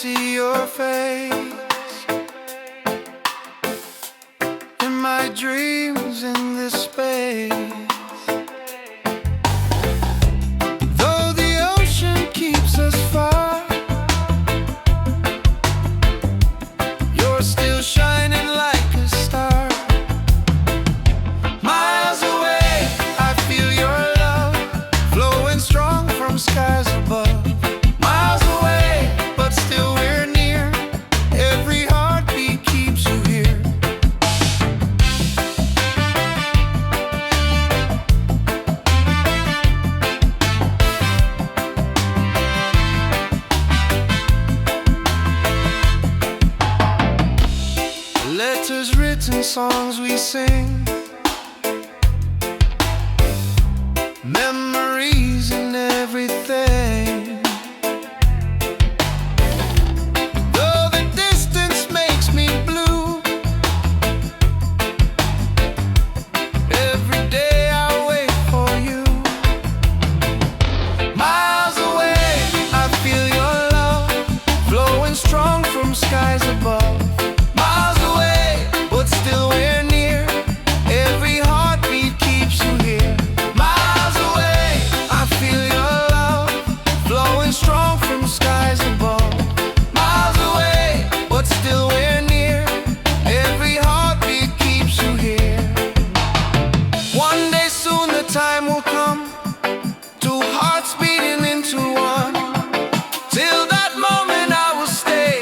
see your face in my dreams in this space. Though the ocean keeps us far, you're still shining like a star. Miles away, I feel your love flowing strong from skies above. Miles away, but still we're near. Every heartbeat keeps you here. Letters written, songs we sing, memories and everything. Though the distance makes me blue, every day I wait for you. Miles away, I feel your love flowing strong from skies above. Miles away, but still we're near. Every heartbeat keeps you here. Miles away, I feel your love flowing strong from skies above. Miles away, but still we're near. Every heartbeat keeps you here. One day soon the time will come, two hearts beating into one. Till that moment I will stay,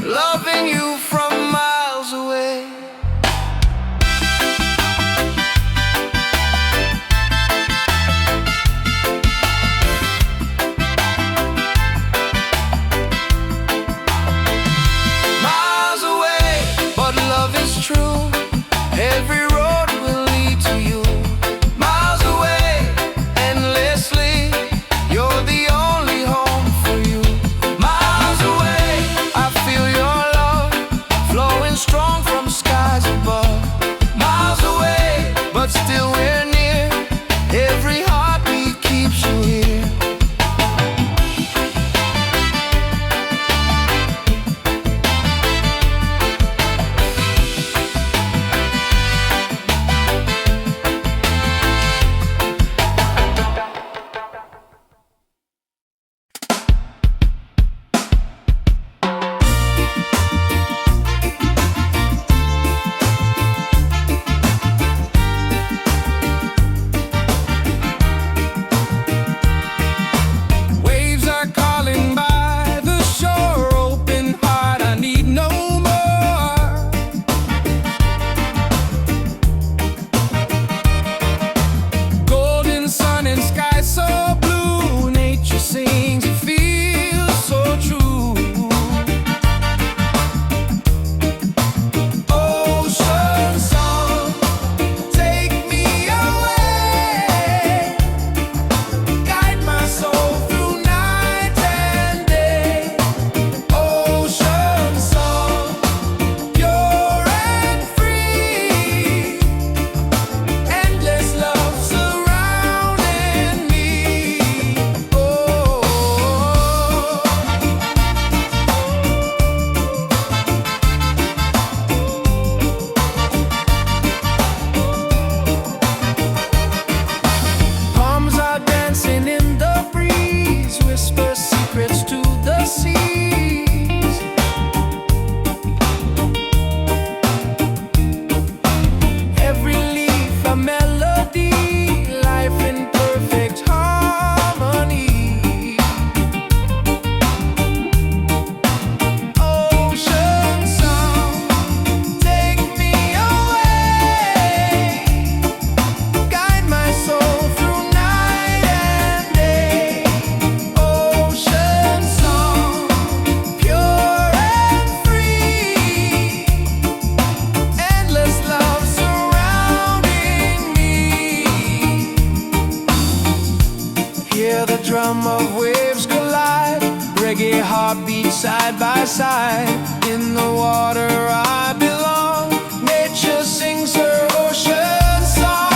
loving you from miles away. Miles away, but love is true. Every road will lead to you. Miles away, endlessly, you're the only home for you. Miles away, I feel your love flowing strong from skies above. Miles away, but still we're near. Every heartbeat keeps you here. Waves are calling by the shore, open heart, I need no more. Golden sun and sky so blue, nature sings, it feels so true. Ocean song, take me away, guide my soul through night and day. Ocean song, pure and free, endless love surrounding me. Oh, palms are dancing in the breeze, whisper secrets to the seas. Every leaf a melody, life in perfect harmony. Ocean song, take me away, guide my soul through night and day. Ocean song, pure and free, endless love surrounding me. Hear the drum of waves collide, reggae heartbeat side by side. In the water I belong, nature sings her ocean song.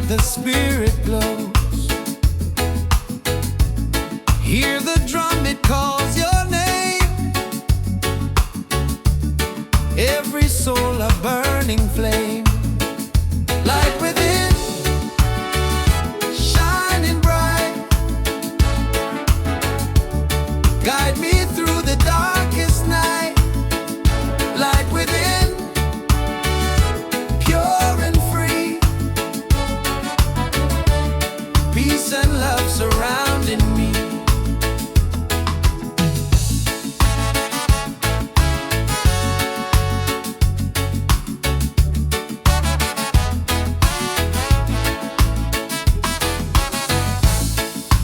the spirit glows. Hear the drum, it calls your name. Every soul a burning flame. Light within, shining bright. Guide me through the darkest night. Light within, pure and free. Peace and love surrounding me.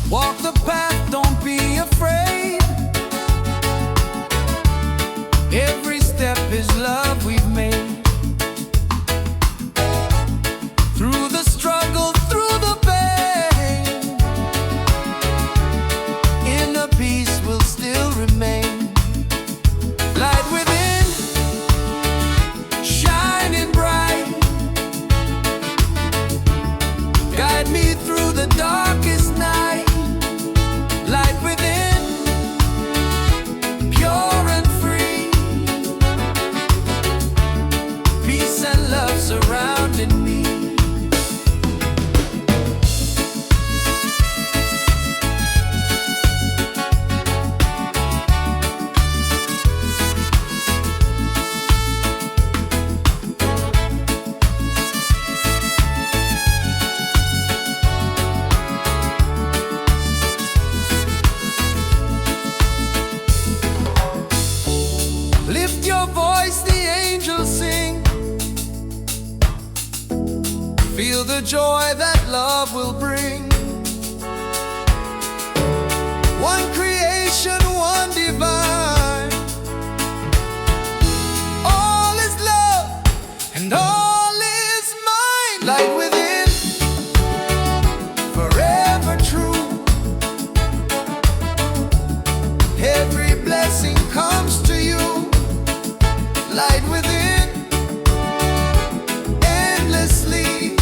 Walk the path, don't be afraid. Every step is love we've made. Through the struggle, through the pain, inner peace will still remain. Light within, shining bright. Guide me through the darkest night. Light within, pure and free. Peace and love surrounding me. Lift your voice, the angels sing. Feel the joy that love will bring. One creation, one divine. All is love and all is mine. Light within, forever true. Every blessing comes to you. Light within, endlessly.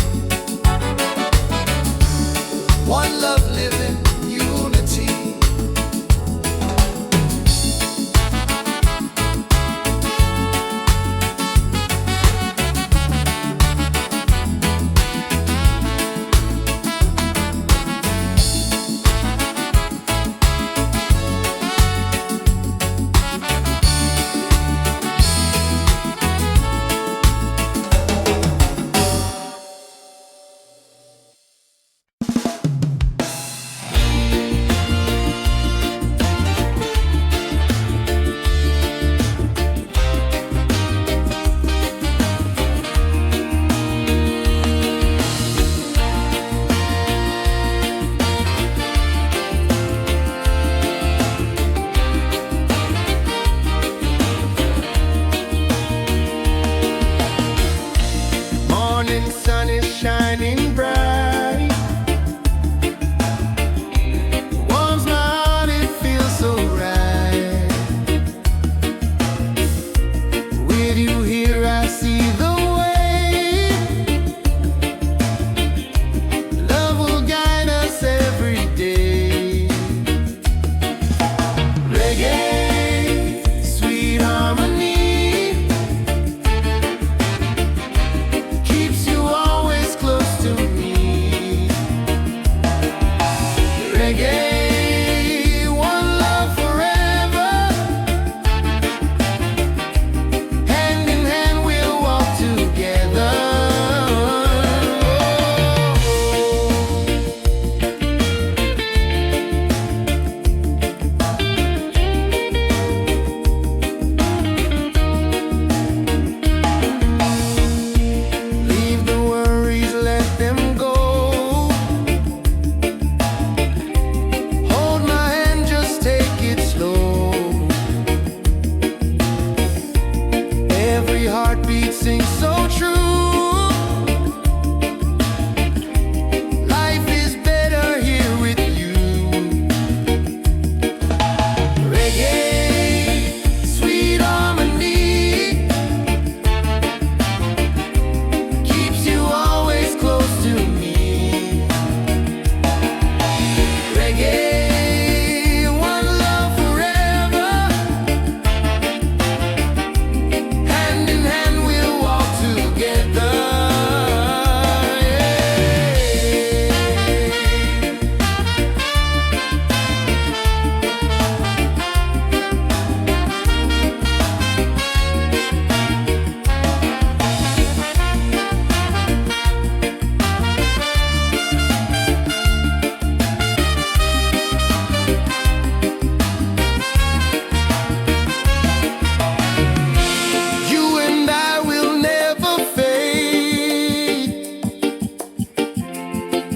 You and I will never fade,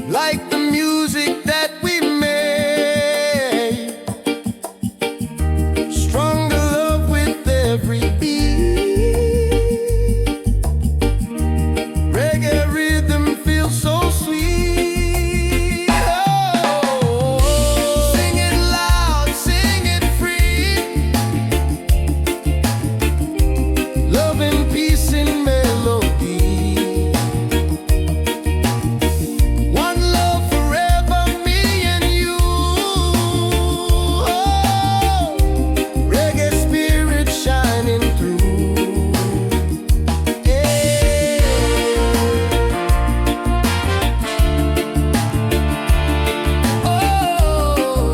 like the music that we made. Stronger love with every beat. Reggae rhythm feels so sweet. Oh, sing it loud, sing it free. Love and peace in melody. One love forever, me and you. Oh, reggae spirit shining through. Yeah. Oh.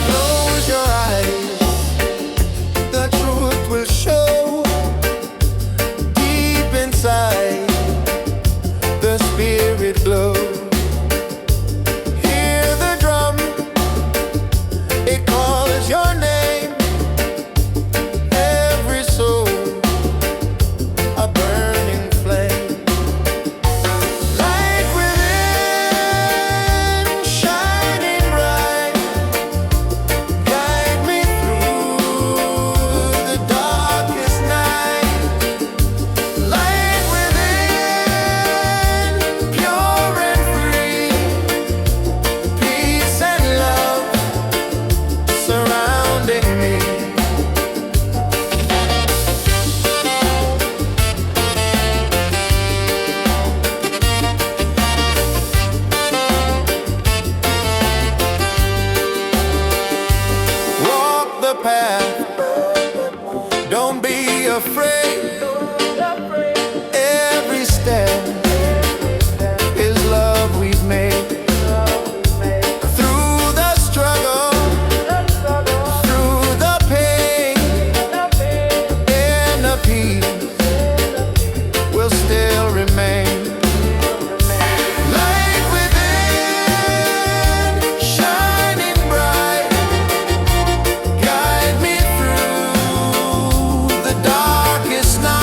Close your eyes, the truth will show. Deep inside, the spirit glow. Hear the drum, it calls your name. Every soul, a burning flame. Light within, shining bright. Guide me through the darkest night. Light within, pure and free. Peace and love surrounding me. Walk the path, don't be afraid. Every step is love we've made. Through the struggle, through the pain, inner peace will still remain. Light within, shining bright. Guide me through the darkest night.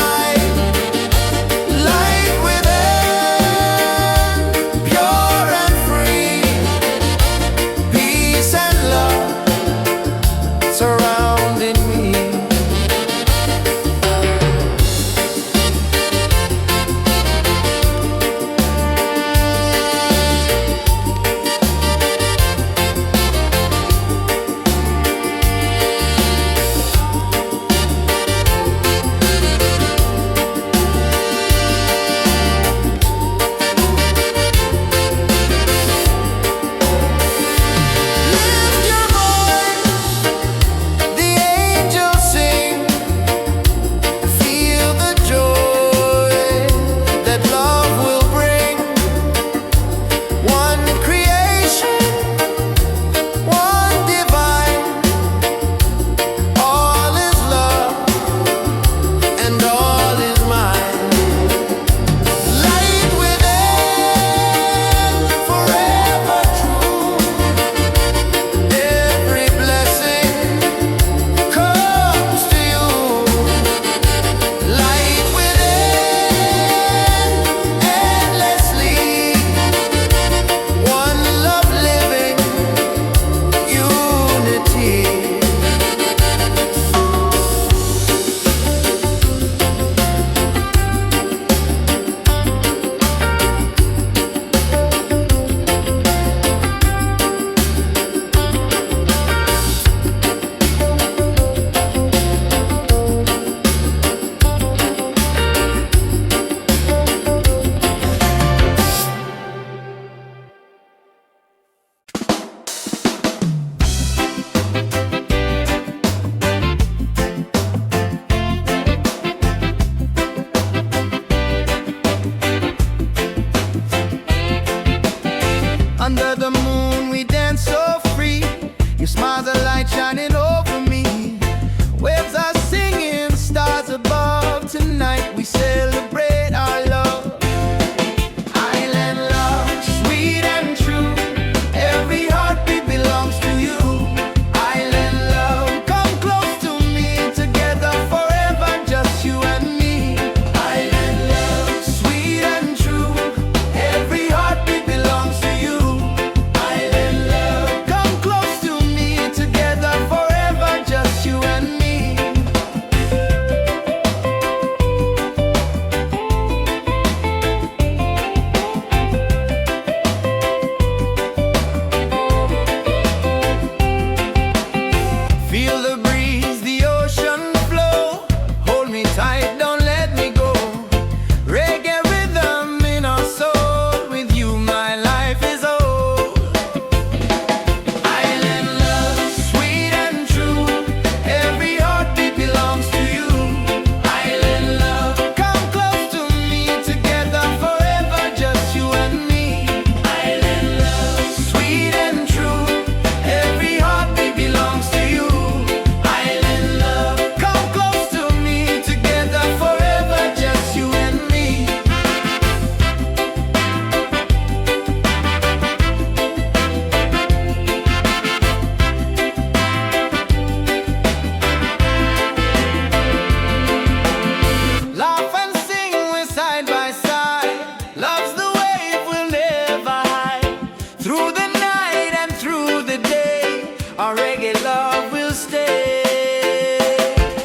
our reggae love will stay.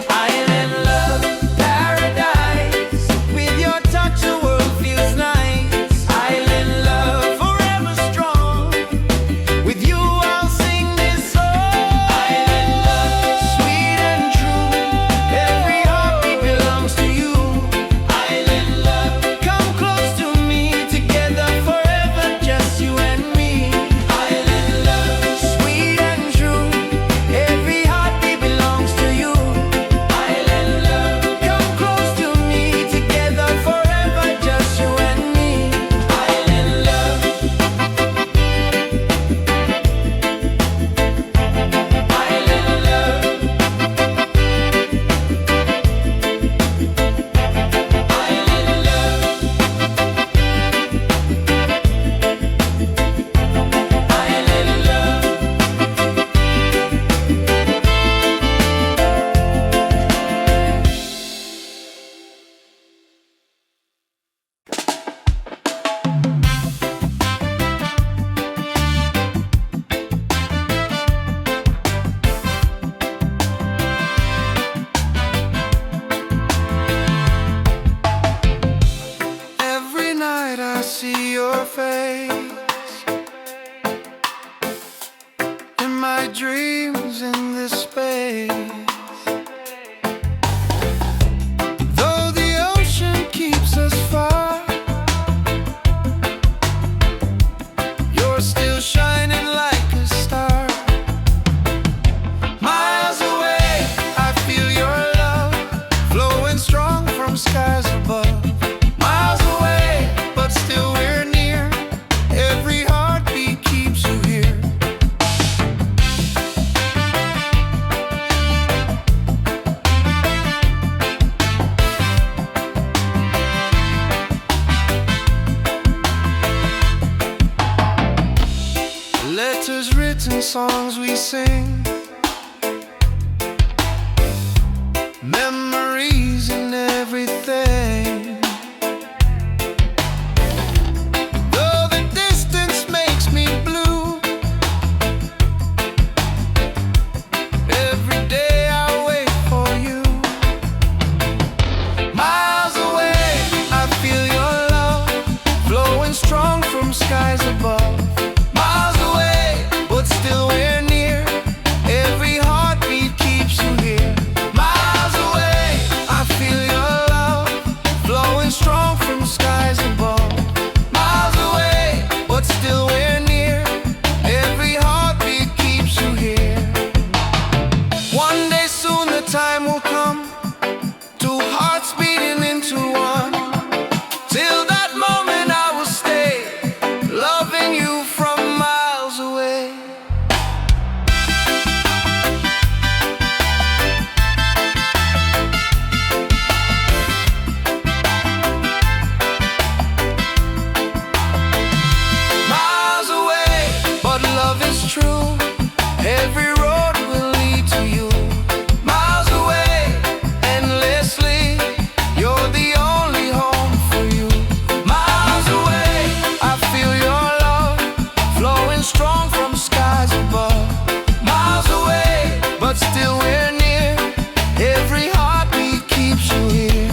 Island love, paradise. With your touch, the world feels nice. Island love, forever strong. With you, I'll sing this song. Island love, sweet and true. Every heartbeat belongs to you. Island love, come close to me. Together forever, just you and me. Island love, sweet and true. Every heartbeat belongs to you. Island love, come close to me. Together forever, just you and me. Island love. Island love. Island love. Island love. Every night I see your face in my dreams in this space. Though the ocean keeps us far, you're still shining like a star. Miles away, I feel your love flowing strong from skies above. Miles away, but still we're near. Every heartbeat keeps you here. Letters written, songs we sing, memories and everything. Though the distance makes me blue, every day I wait for you. Miles away, I feel your love flowing strong from skies above. Miles away, but still we're near. Every heartbeat keeps you here. Miles away, I feel your love flowing strong from skies above. Miles away, but still we're near. Every heartbeat keeps you here. One day soon the time will come, two hearts beating into one. Till that moment I will stay, loving you from miles away. Miles away, but love is true. Every road will lead to you. Miles away, endlessly. You're the only home for you. Miles away, I feel your love flowing strong from skies above. Miles away, but still we're near. Every heartbeat keeps you here.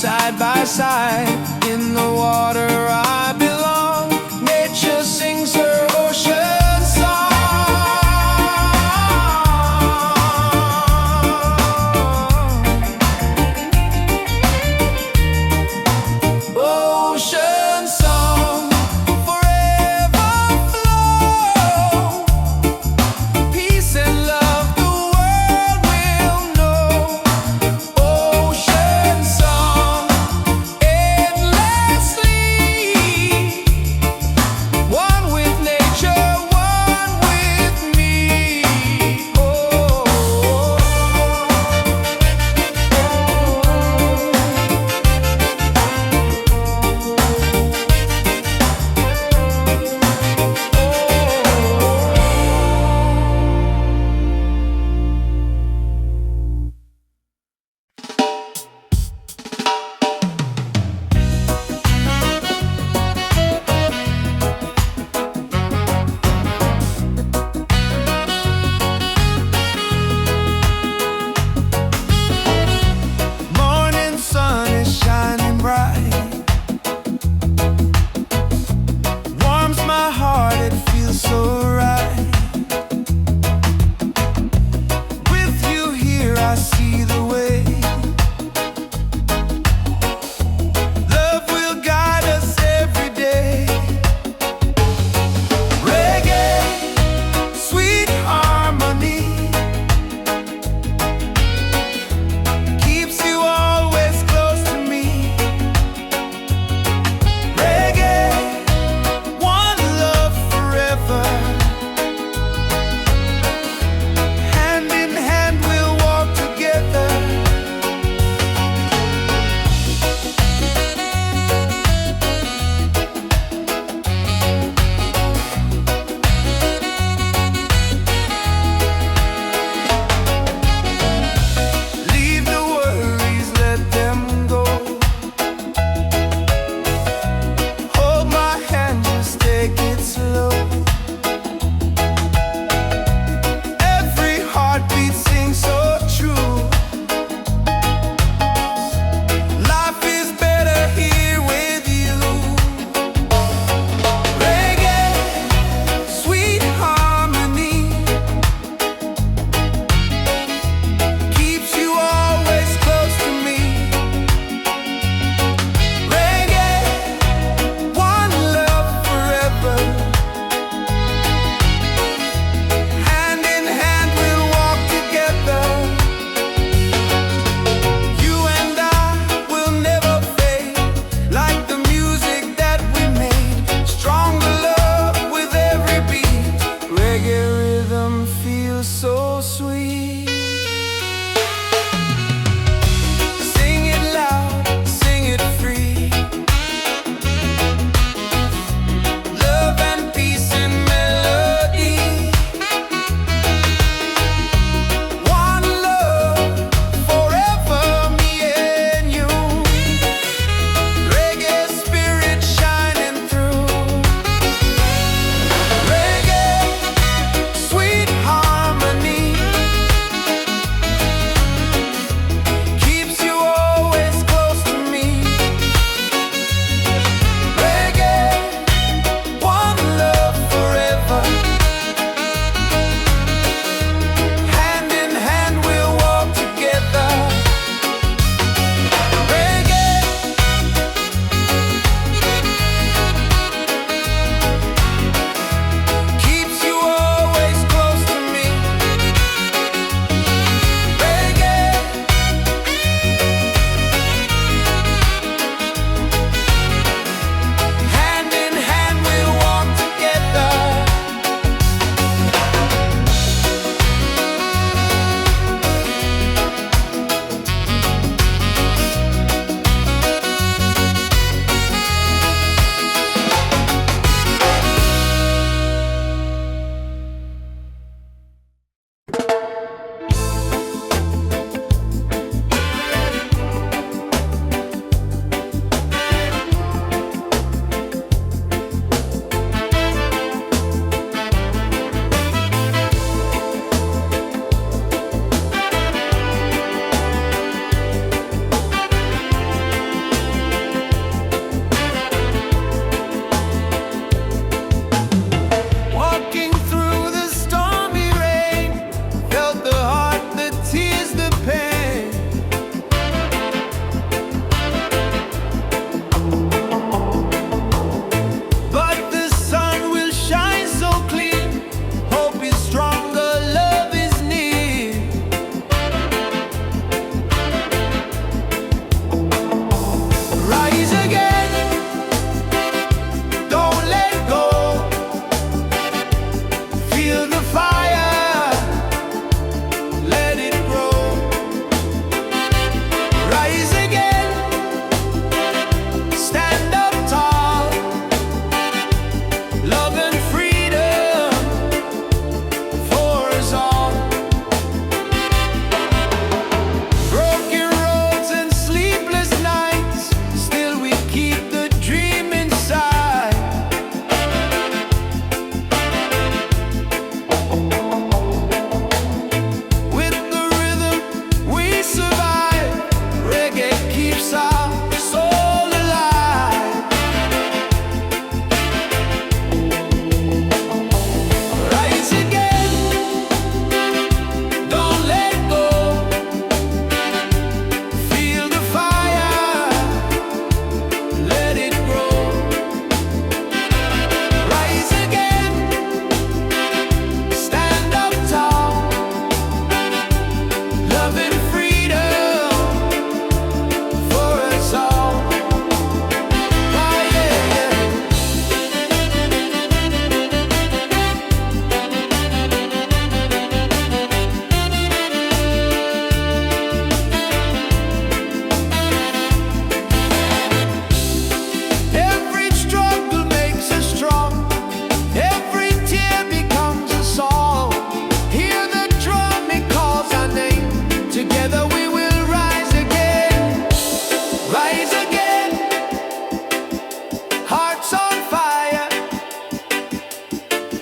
side by side. In the water I belong. Nature sings her ocean song. Ocean song, forever flow. Peace and love the world will know. Ocean song, endlessly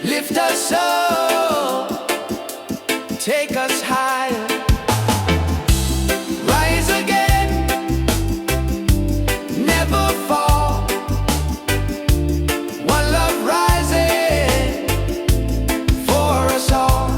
Lift us up, take us higher. Rise again, never fall. One love rising for us all.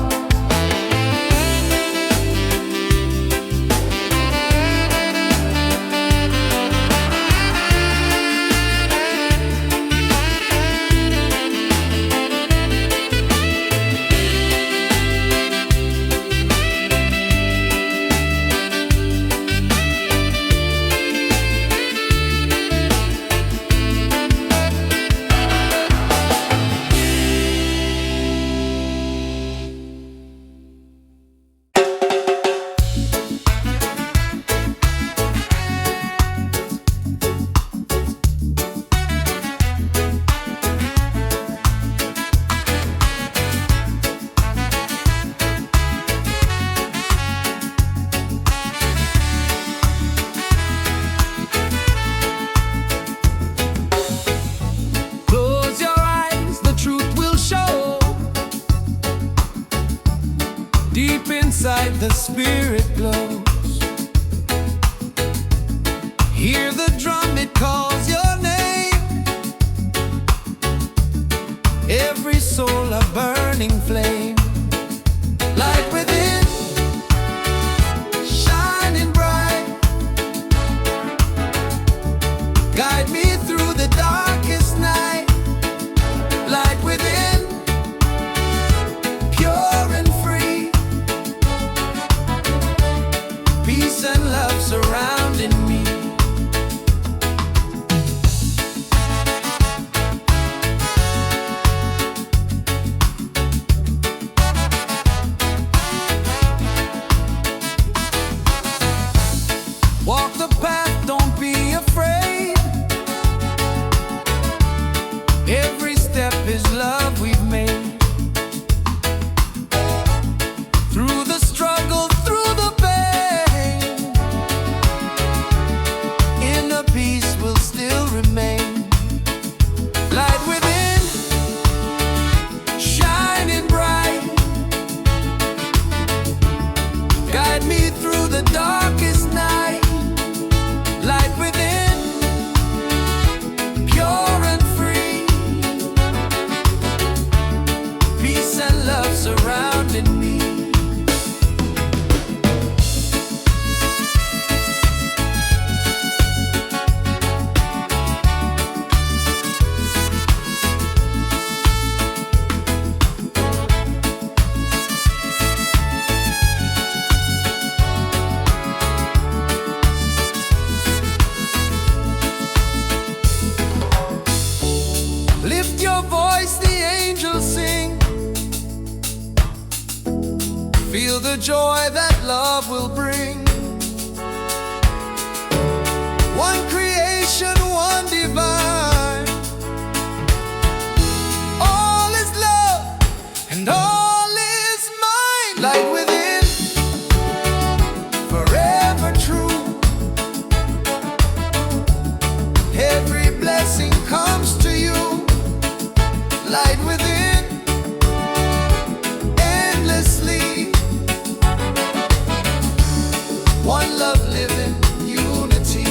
Deep inside the spirit glows. Hear the drum, it calls your name. Every soul a burning flame. Light within, shining bright. Guide me through the darkest night. Light within, pure and free. Peace and love surrounding me. Walk the path, don't be afraid. Every step is love we've made. Through the struggle, through the pain, inner peace will still remain. Light within, shining bright. Guide me through the darkest night. Light within, pure and free. Peace and love surrounding me. Lift your voice, the angels sing. Feel the joy that love will bring. One creation, one divine. All is love and all is mine. Light within, forever true. Every blessing comes to you. Light within, endlessly. One love living, unity.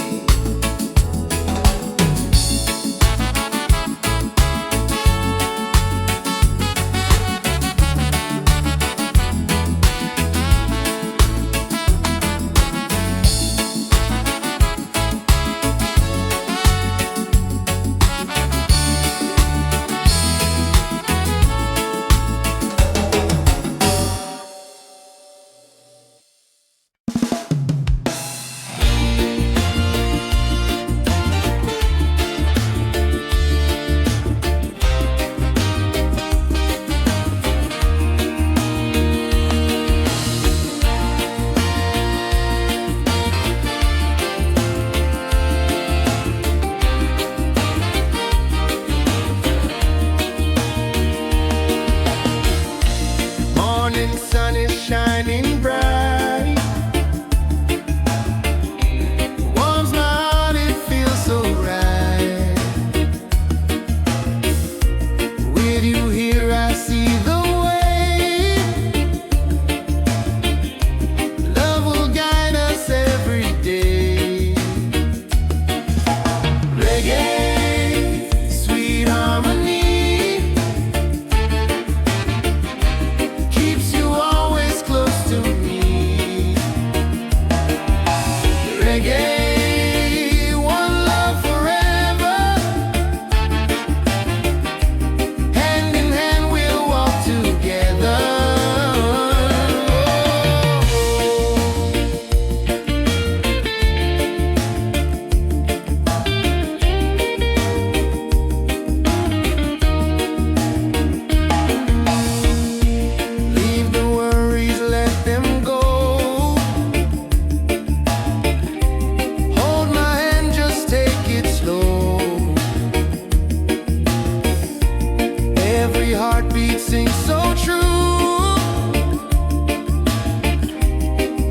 sing so true.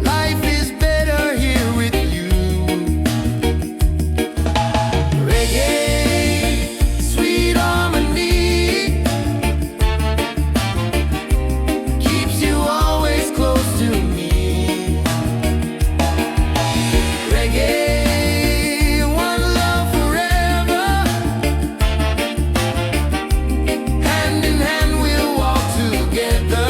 Life is better here with you. Reggae, sweet harmony, keeps you always close to me. Reggae, one love forever. Hand in hand we'll walk together.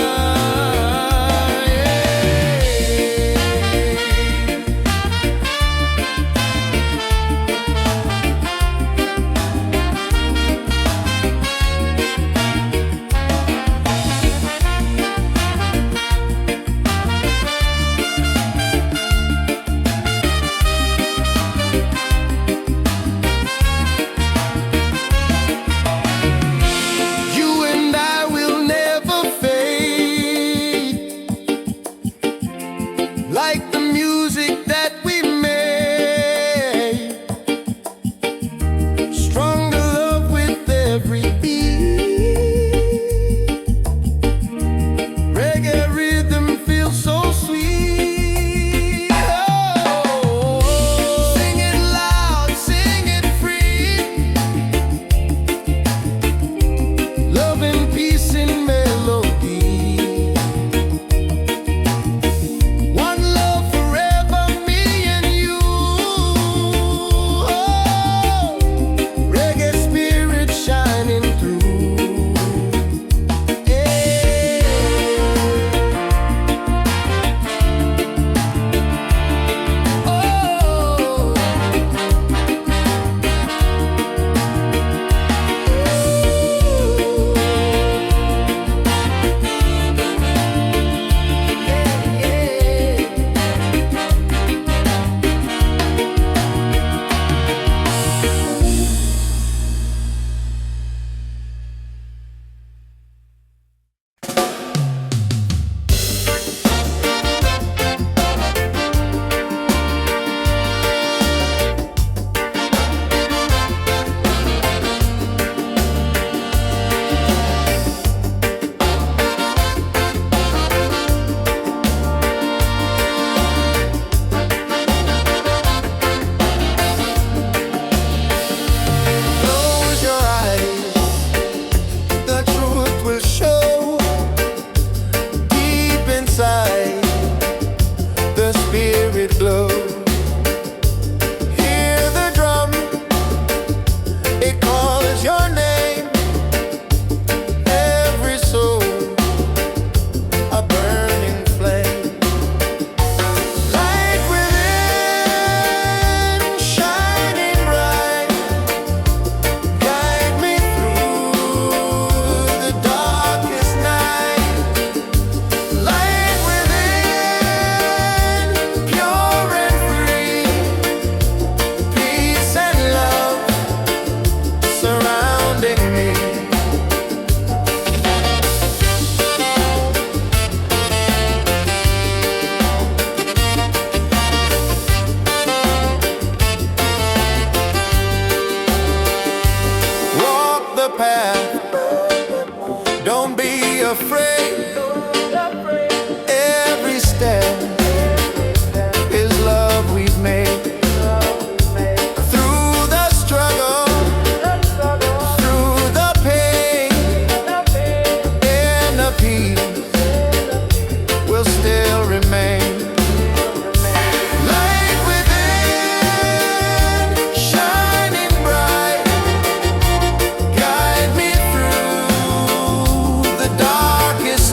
You and I will never fade, like the music that we made. Stronger love with every beat. Reggae rhythm feels so sweet. Oh, sing it loud, sing it free. Love and peace in melody. One love forever, me and you. Oh, reggae spirit shining through. Yeah. Oh. Close your eyes, the truth will show. Deep inside, the spirit glow. Hear the drum, it calls your name. Every soul, a burning flame. Light within, shining bright. Guide me through the darkest night. Light within, pure and free. Peace and love surrounding me. Walk the path, don't be afraid. Every step is love we've made. Through the struggle, through the pain, inner peace will still remain. Light within, shining bright. Guide me through the darkest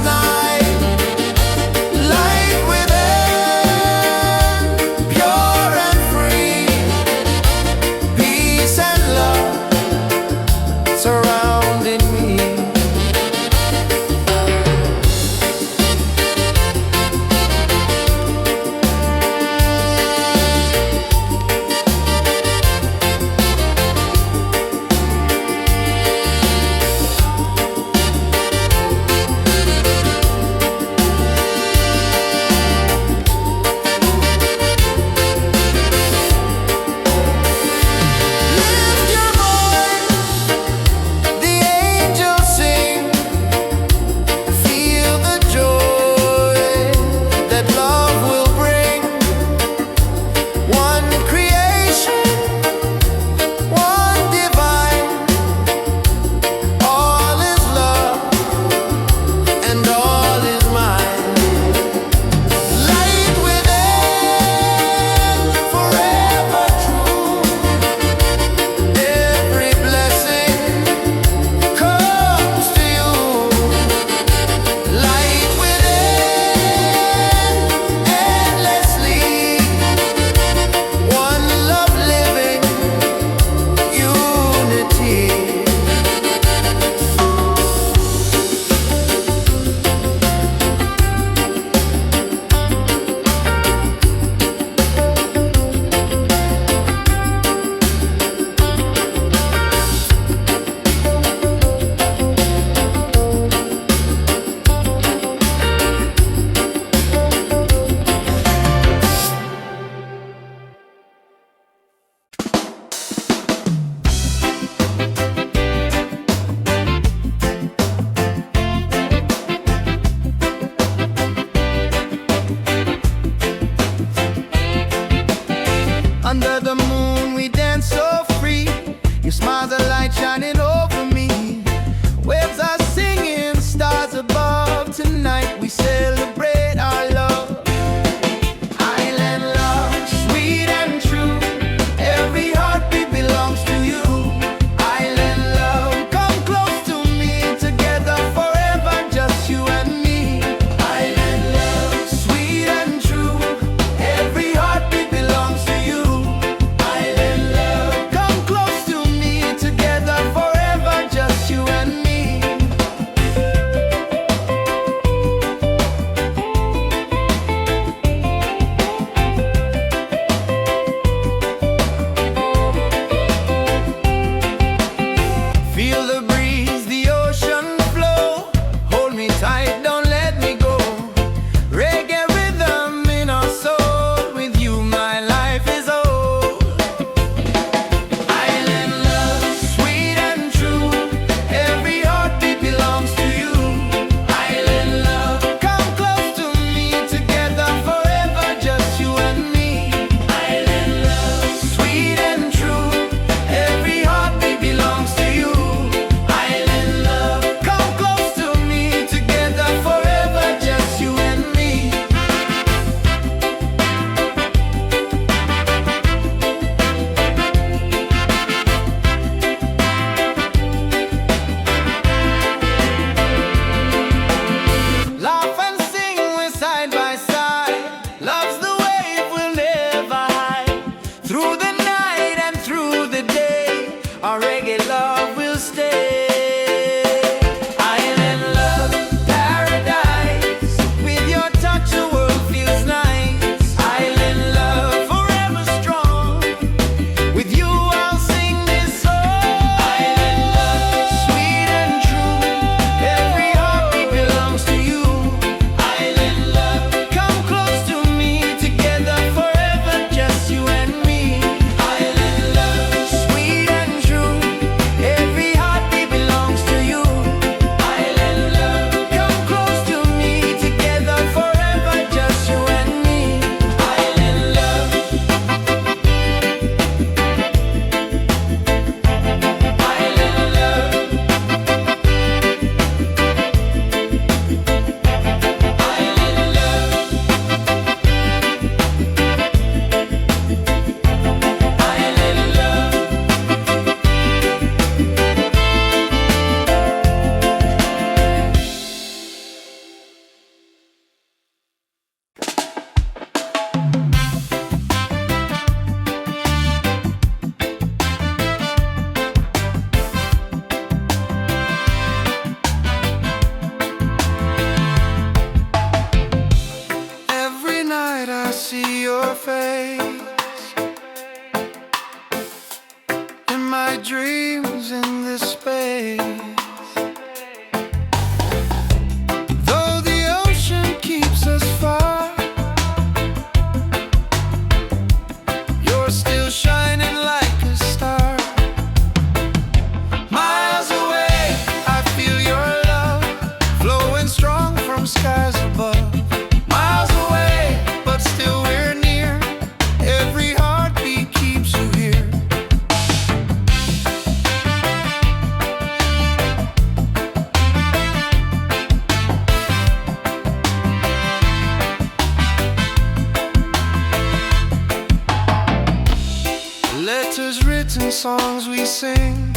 we sing.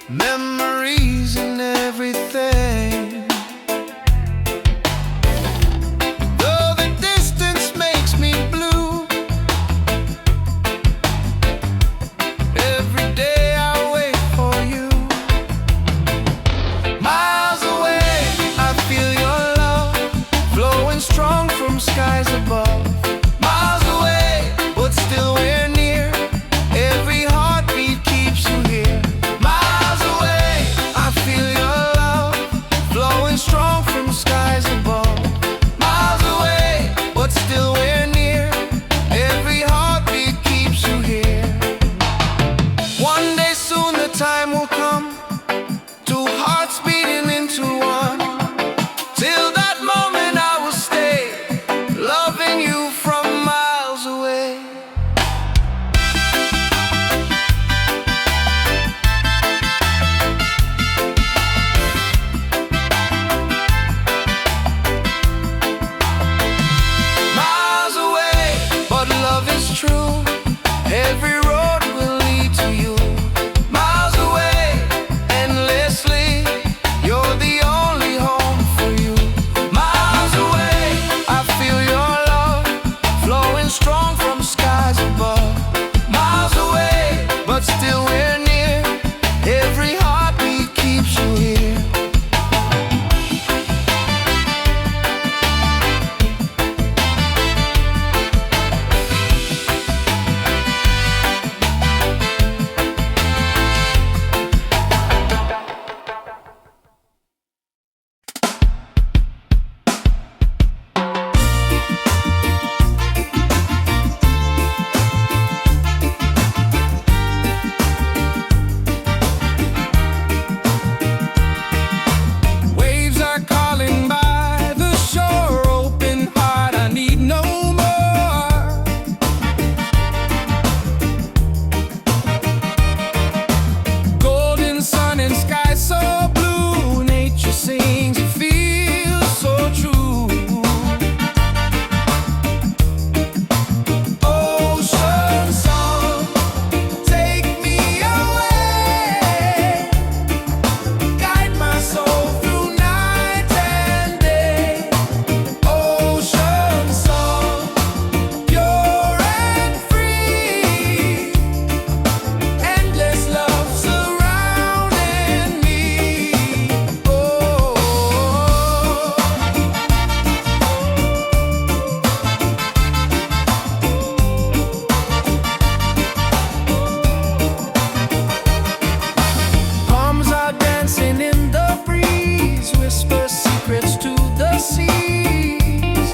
Memories and everything. Though the distance makes me blue, every day I wait for you. Miles away, I feel your love flowing strong from skies above. Miles away, but still we're near. Every heartbeat keeps you here. Miles away, I feel your love flowing strong from skies above. Miles away, but still we're near. Every heartbeat keeps you here. One day soon the time will come, two hearts beating into one. Till that moment I will stay, loving you from miles away. Miles away, but love is true. Every road will lead to you. Miles away, endlessly, you're the only home for you. Miles away, I feel your love flowing strong from skies above. Miles away, but still we're near. Every heartbeat keeps you here. Waves are calling by the shore, open heart, I need no more. Golden sun and sky so blue, nature sings, it feels so true. Ocean song, take me away, guide my soul through night and day. Ocean song, pure and free, endless love surrounding me. Oh, palms are dancing in the breeze, whisper secrets to the seas.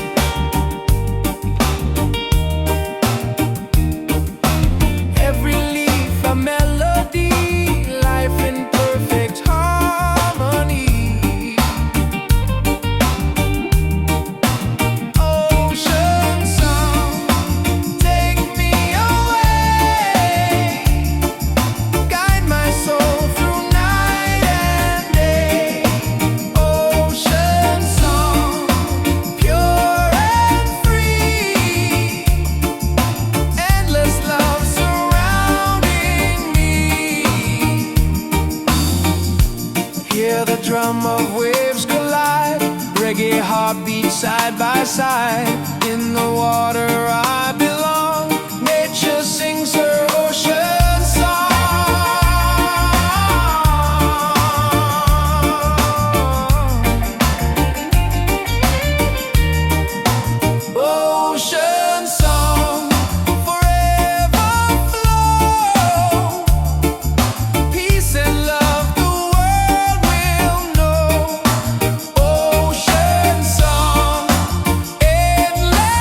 Every leaf a melody, life in perfect harmony. Ocean song, take me away, guide my soul through night and day. Ocean song, pure and free, endless love surrounding me. Hear the drum of waves collide, reggae heartbeat side by side. In the water I belong, nature sings her ocean song. Ocean song, forever flow, peace and love the world will know. Ocean song, endlessly,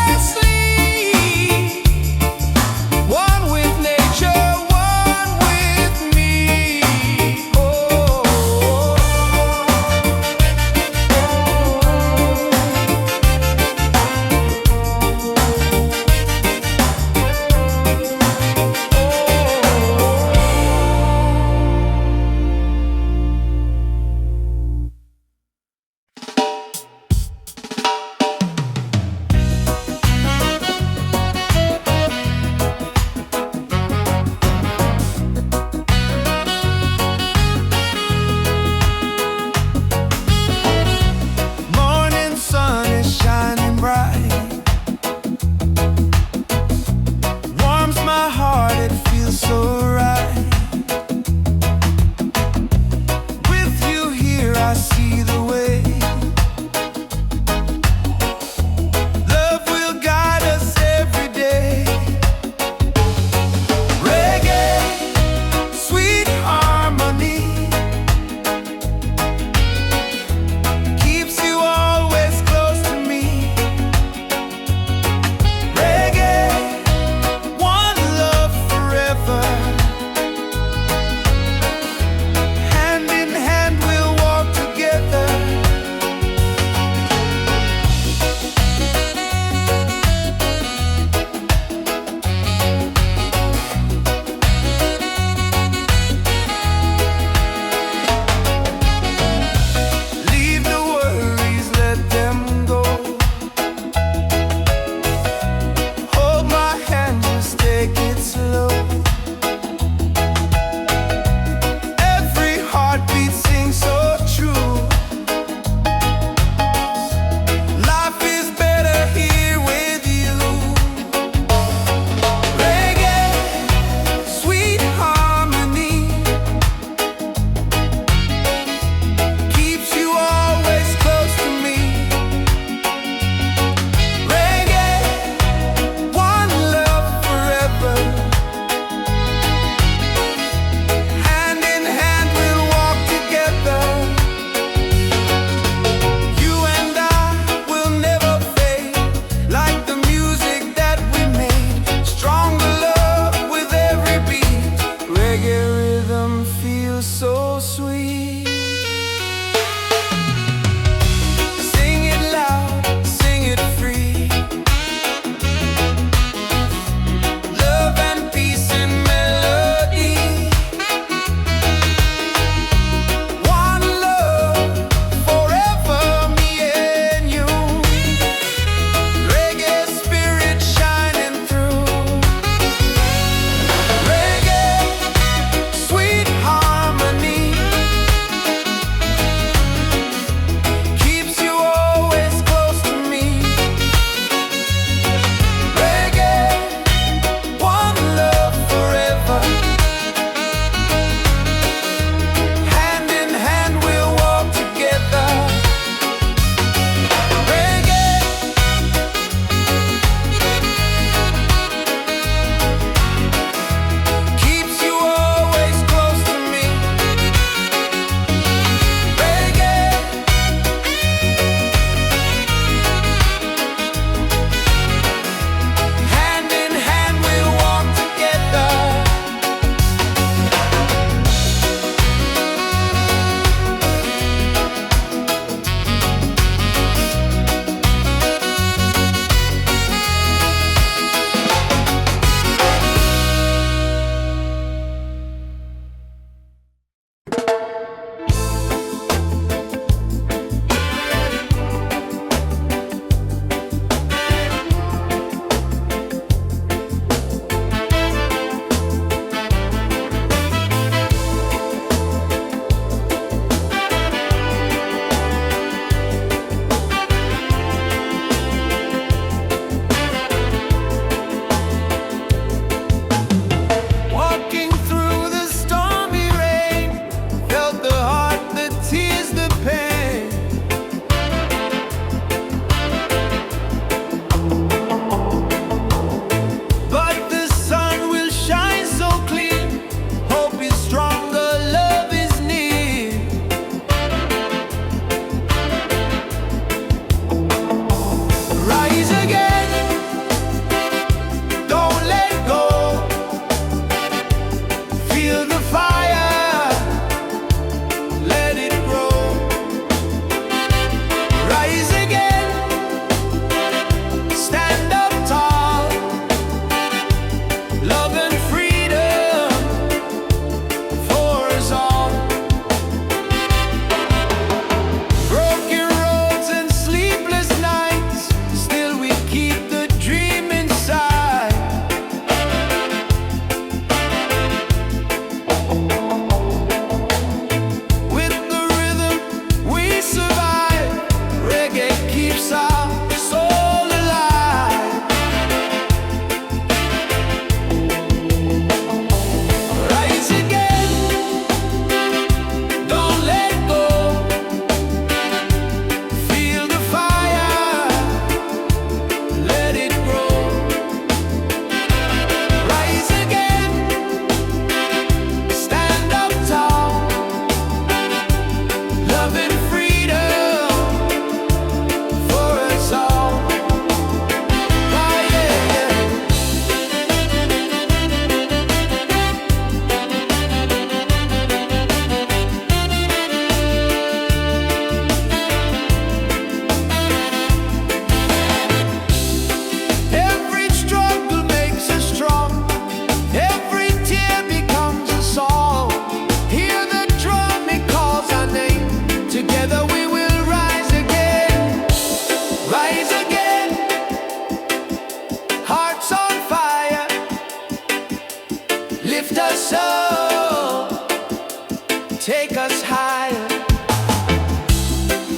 take us higher.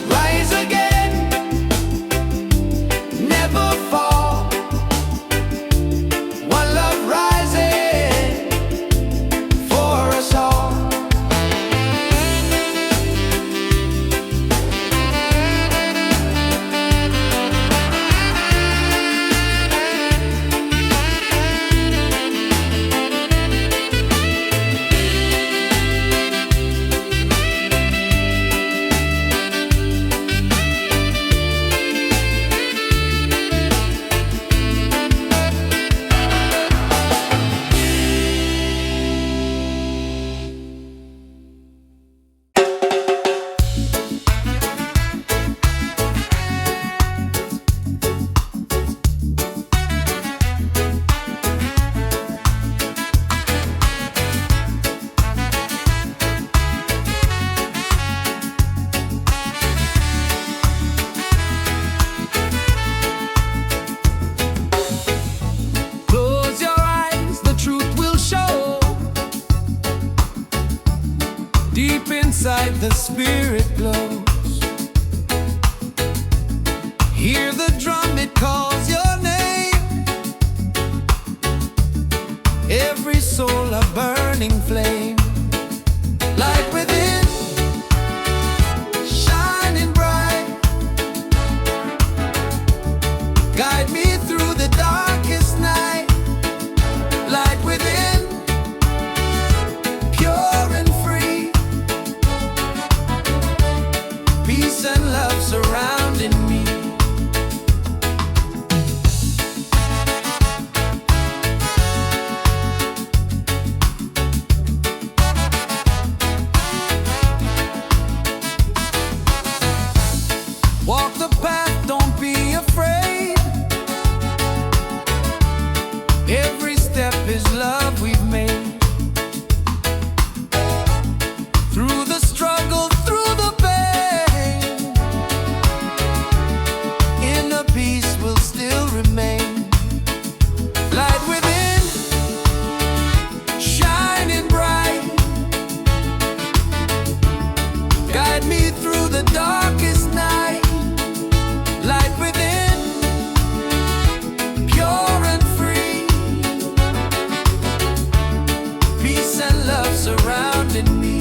Rise again, never fall. One love rising for us all. Close your eyes, the truth will show. Deep inside the spirit glows. Hear the drum, it calls your name. Every soul a burning flame. Light within, shining bright. Guide me through the darkest night. Light within, pure and free. Peace and love surrounding me. Walk the path, don't be afraid. Every step is love we've made. Through the struggle, through the pain, inner peace will still remain. Light within, shining bright. Guide me through the darkest night. Light within, pure and free. Peace and love surrounding me.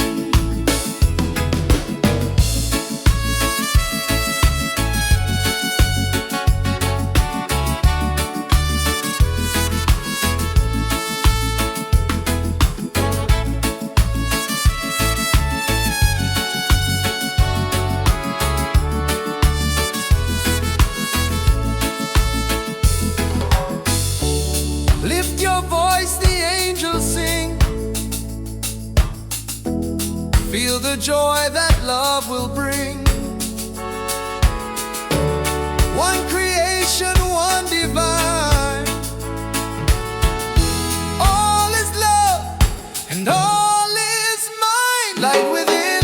Lift your voice, the angels sing. Feel the joy that love will bring. One creation, one divine. All is love and all is mine. Light within,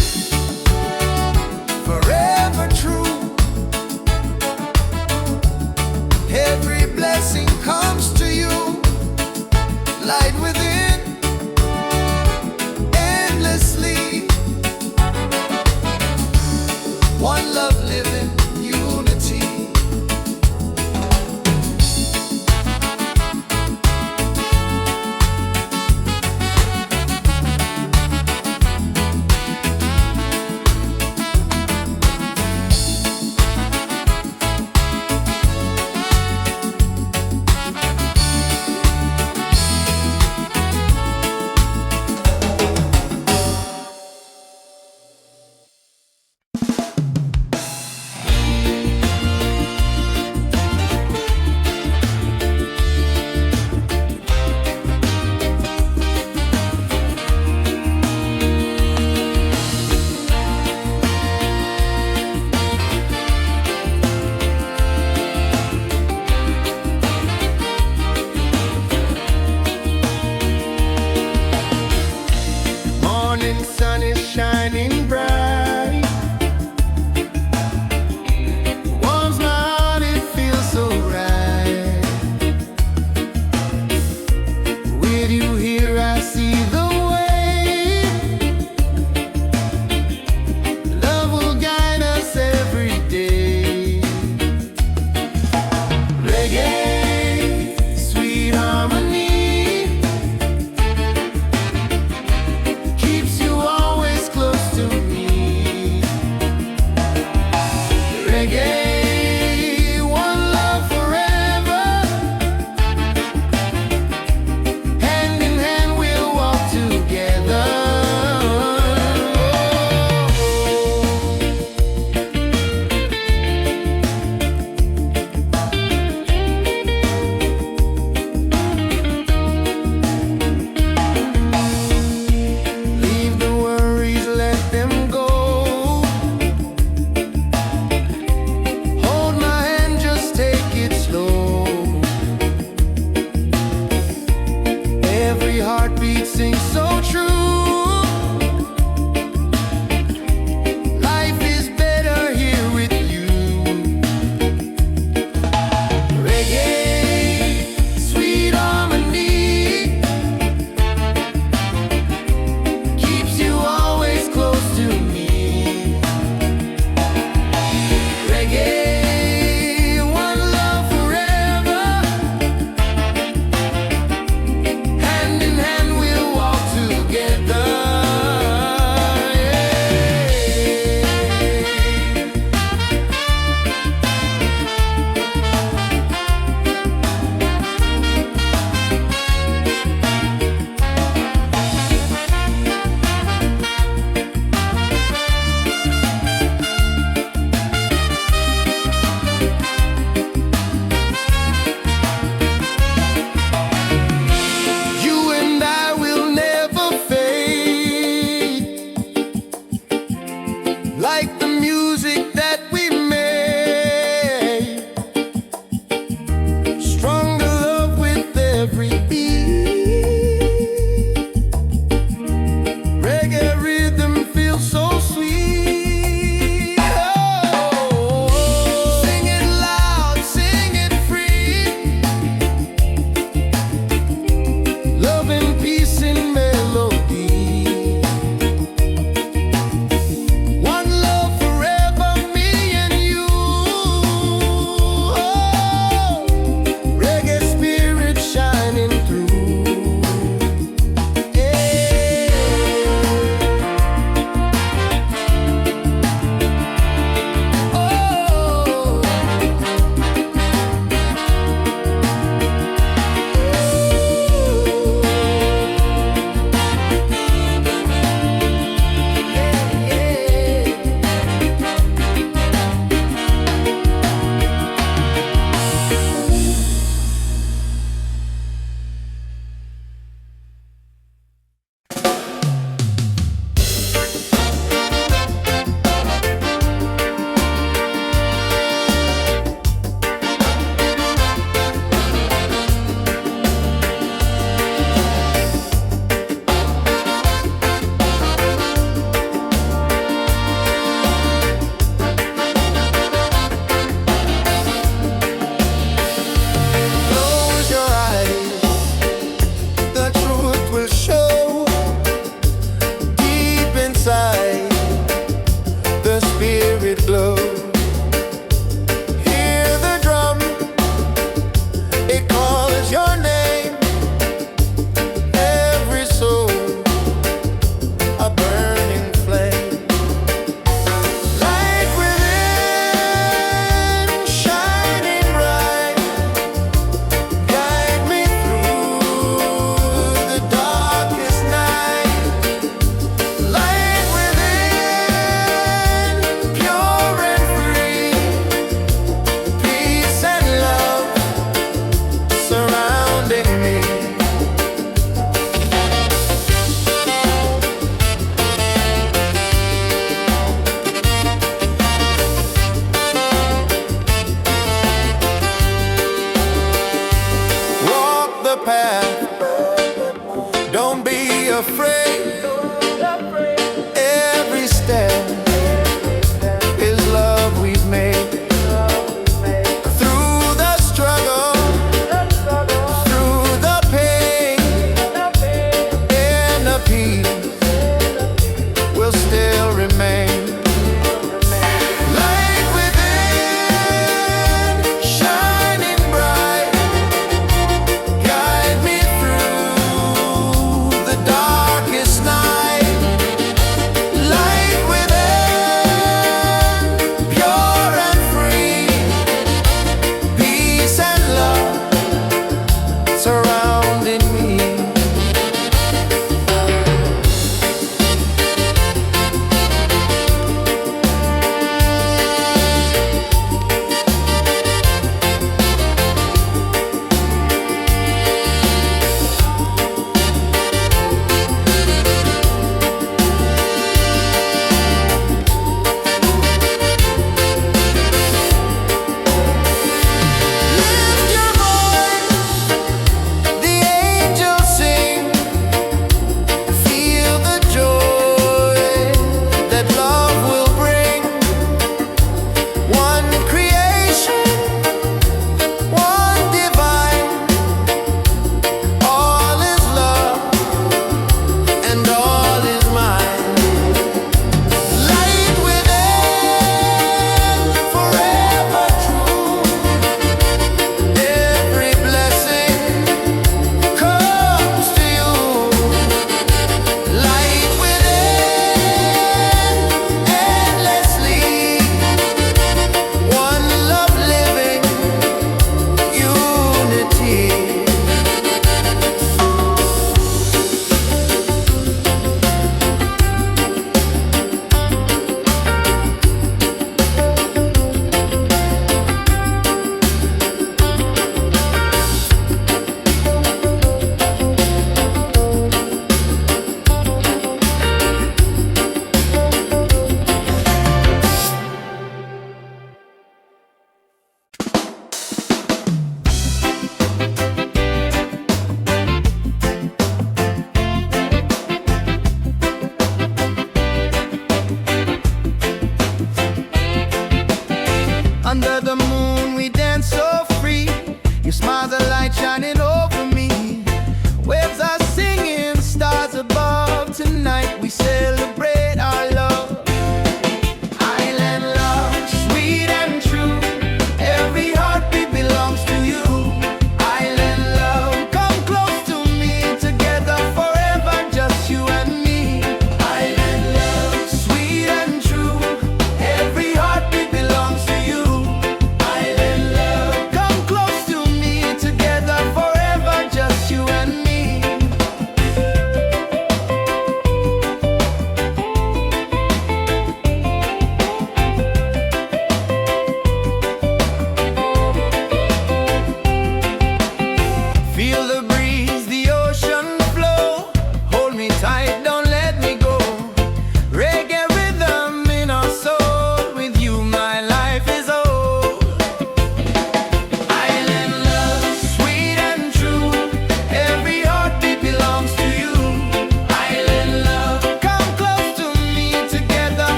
forever true. Every blessing comes to you. Light within, endlessly. One love living, unity. like